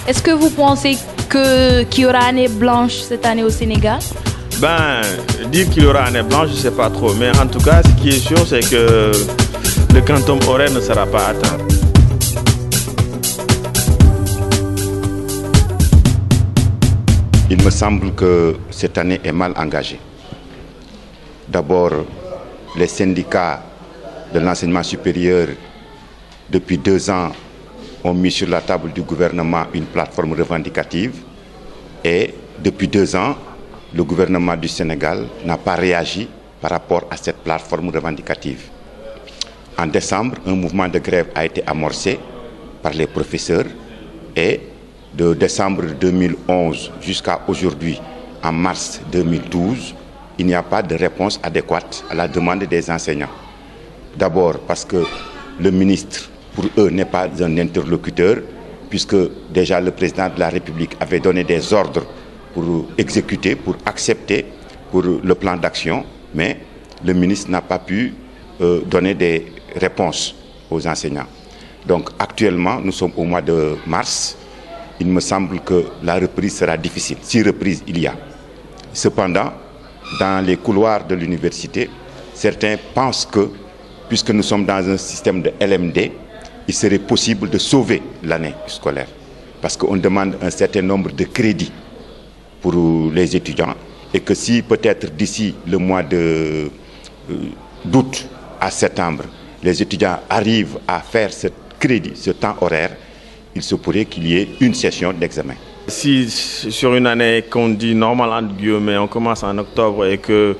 Est-ce que vous pensez qu'il y aura année blanche cette année au Sénégal? Ben, dire qu'il y aura année blanche, je ne sais pas trop. Mais en tout cas, ce qui est sûr, c'est que le quantum horaire ne sera pas atteint. Il me semble que cette année est mal engagée. D'abord, les syndicats de l'enseignement supérieur, depuis 2 ans, ont mis sur la table du gouvernement une plateforme revendicative. Et depuis 2 ans, le gouvernement du Sénégal n'a pas réagi par rapport à cette plateforme revendicative. En décembre, un mouvement de grève a été amorcé par les professeurs et de décembre 2011 jusqu'à aujourd'hui, en mars 2012, il n'y a pas de réponse adéquate à la demande des enseignants. D'abord parce que le ministre, pour eux, n'est pas un interlocuteur, puisque déjà le président de la République avait donné des ordres pour exécuter, pour accepter pour le plan d'action, mais le ministre n'a pas pu donner des réponses aux enseignants. Donc actuellement, nous sommes au mois de mars. Il me semble que la reprise sera difficile, si reprise il y a. Cependant, dans les couloirs de l'université, certains pensent que, puisque nous sommes dans un système de LMD, il serait possible de sauver l'année scolaire. Parce qu'on demande un certain nombre de crédits pour les étudiants et que si peut-être d'ici le mois d'août à septembre, les étudiants arrivent à faire ce crédit, ce temps horaire, il se pourrait qu'il y ait une session d'examen. Si sur une année qu'on dit normale, entre guillemets, on commence en octobre et que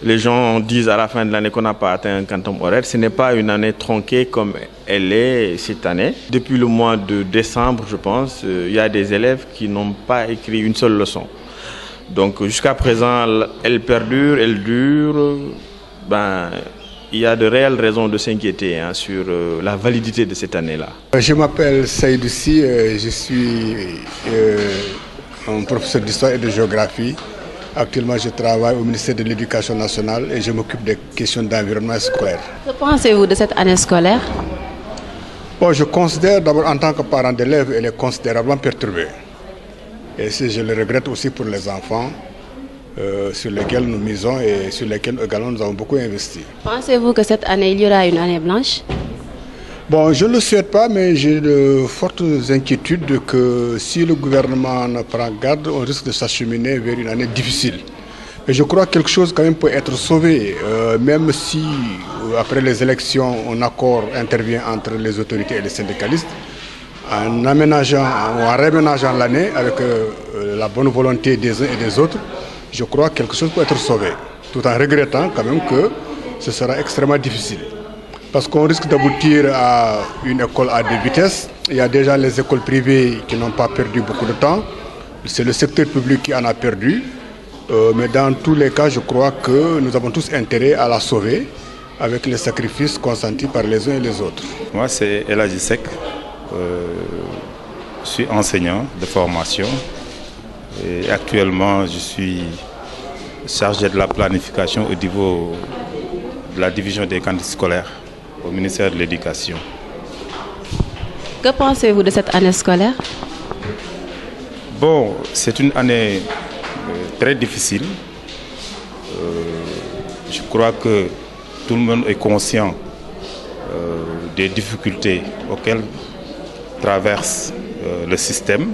les gens disent à la fin de l'année qu'on n'a pas atteint un quantum horaire, ce n'est pas une année tronquée comme elle est cette année. Depuis le mois de décembre, je pense, il y a des élèves qui n'ont pas écrit une seule leçon. Donc jusqu'à présent, elle perdure, elle dure. Ben, il y a de réelles raisons de s'inquiéter sur la validité de cette année-là. Je m'appelle Saïdou Sy, je suis un professeur d'histoire et de géographie. Actuellement, je travaille au ministère de l'Éducation nationale et je m'occupe des questions d'environnement scolaire. Que pensez-vous de cette année scolaire? Bon, je considère d'abord en tant que parent d'élève, elle est considérablement perturbée. Et je le regrette aussi pour les enfants. Sur lesquels nous misons et sur lesquels également nous avons beaucoup investi. Pensez-vous que cette année, il y aura une année blanche? Bon, je ne le souhaite pas, mais j'ai de fortes inquiétudes que si le gouvernement ne prend garde, on risque de s'acheminer vers une année difficile. Et je crois que quelque chose quand même peut être sauvé, même si après les élections, un accord intervient entre les autorités et les syndicalistes, en aménageant ou en réménageant l'année avec la bonne volonté des uns et des autres. Je crois que quelque chose peut être sauvé, tout en regrettant quand même que ce sera extrêmement difficile. Parce qu'on risque d'aboutir à une école à 2 vitesses. Il y a déjà les écoles privées qui n'ont pas perdu beaucoup de temps. C'est le secteur public qui en a perdu. Mais dans tous les cas, je crois que nous avons tous intérêt à la sauver avec les sacrifices consentis par les uns et les autres. Moi, c'est El Hadji Seck. Je suis enseignant de formation. Et actuellement, je suis chargé de la planification au niveau de la division des cantines scolaires au ministère de l'Éducation. Que pensez-vous de cette année scolaire? Bon, c'est une année très difficile. Je crois que tout le monde est conscient des difficultés auxquelles traverse le système.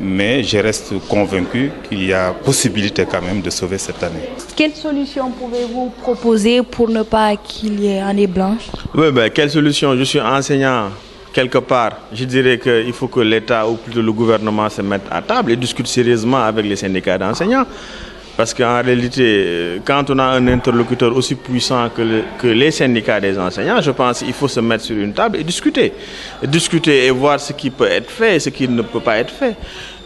Mais je reste convaincu qu'il y a possibilité quand même de sauver cette année. Quelle solution pouvez-vous proposer pour ne pas qu'il y ait année blanche? Oui, ben, quelle solution? Je suis enseignant quelque part. Je dirais qu'il faut que l'État ou plutôt le gouvernement se mette à table et discute sérieusement avec les syndicats d'enseignants. Parce qu'en réalité, quand on a un interlocuteur aussi puissant que les syndicats des enseignants, je pense qu'il faut se mettre sur une table et discuter. Discuter et voir ce qui peut être fait et ce qui ne peut pas être fait.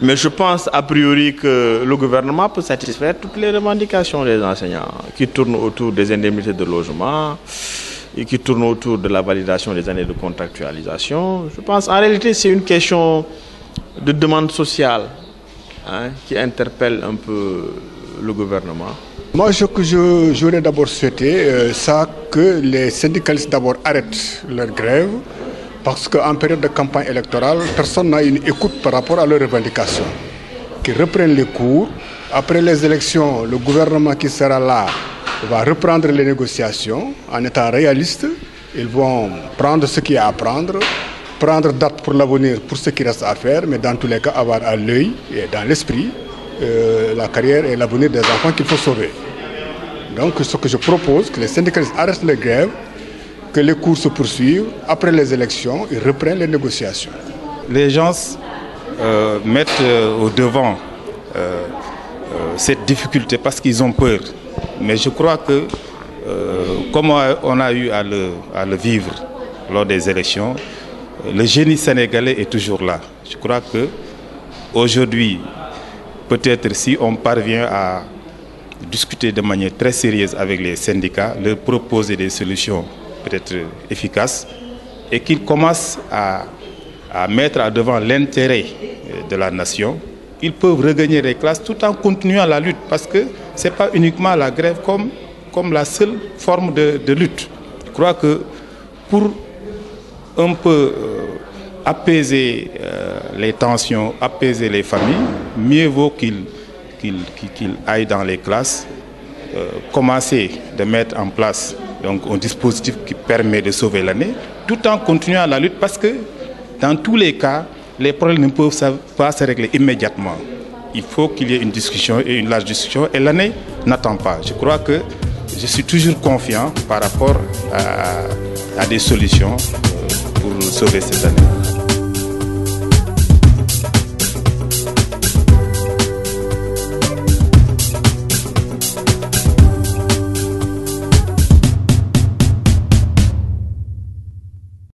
Mais je pense a priori que le gouvernement peut satisfaire toutes les revendications des enseignants qui tournent autour des indemnités de logement et qui tournent autour de la validation des années de contractualisation. Je pense en réalité c'est une question de demande sociale qui interpelle un peu le gouvernement. Moi, j'aurais d'abord souhaité que les syndicalistes d'abord arrêtent leur grève Parce qu'en période de campagne électorale, personne n'a une écoute par rapport à leurs revendications. Qu'ils reprennent les cours. Après les élections, le gouvernement qui sera là va reprendre les négociations en étant réaliste. Ils vont prendre ce qu'il y a à prendre, prendre date pour l'avenir pour ce qui reste à faire, mais dans tous les cas avoir à l'œil et dans l'esprit la carrière et l'avenir des enfants qu'il faut sauver. Donc ce que je propose, que les syndicalistes arrêtent les grèves, que les cours se poursuivent, après les élections, ils reprennent les négociations. Les gens mettent au devant cette difficulté parce qu'ils ont peur. Mais je crois que, comme on a eu à le vivre lors des élections, le génie sénégalais est toujours là. Je crois qu'aujourd'hui, peut-être si on parvient à discuter de manière très sérieuse avec les syndicats, leur proposer des solutions peut-être efficaces et qu'ils commencent à mettre à devant l'intérêt de la nation, ils peuvent regagner les classes tout en continuant la lutte parce que ce n'est pas uniquement la grève comme la seule forme de lutte. Je crois que pour un peu apaiser les tensions, apaiser les familles, mieux vaut qu'ils aillent dans les classes, commencer de mettre en place donc, un dispositif qui permet de sauver l'année, tout en continuant la lutte parce que dans tous les cas, les problèmes ne peuvent pas se régler immédiatement. Il faut qu'il y ait une discussion et une large discussion et l'année n'attend pas. Je crois que je suis toujours confiant par rapport à des solutions pour sauver cette année.